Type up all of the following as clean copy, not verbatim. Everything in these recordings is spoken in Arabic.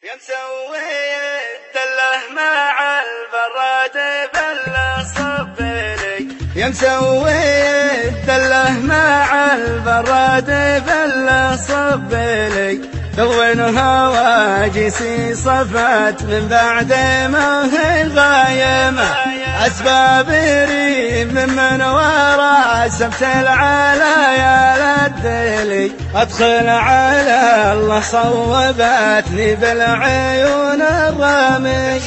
يا مسوي الدله مع البراد بلا صب لي، يا مسوي الدله مع البراد بلا صب لي، لون هواجسي صفت من بعد ما هي غايمه، اسباب ريم من ورا سبت العلايا للدلي، ادخل على الله صوبتني بالعيون الرامية،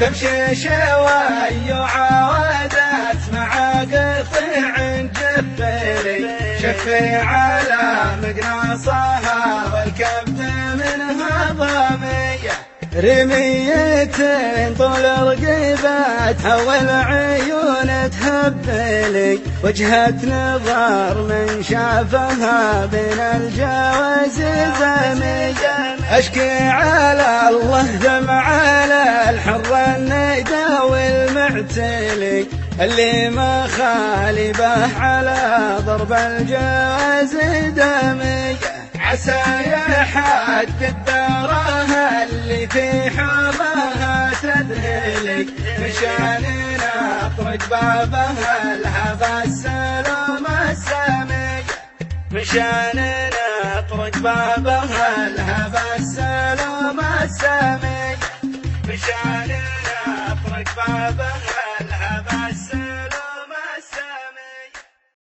تمشي شوي وعاودت مع قطيع جبلي، شفي على مقناصها والكبد منها ضامية، رميتين طول رقبتها والعيون تهبلي، وجهة نظر من شافها بين الجواز زمية، اشكي على الله دمع على الحر الندى والمعتلي، اللي ما خالبه على ضرب الجواز دمية، عسى يحدد دارها اللي في حظها تذهلي، مشان نطرق بابها لهذا السلام السامي، مشان نطرق بابها لهذا السلام السامي، مشان نطرق بابها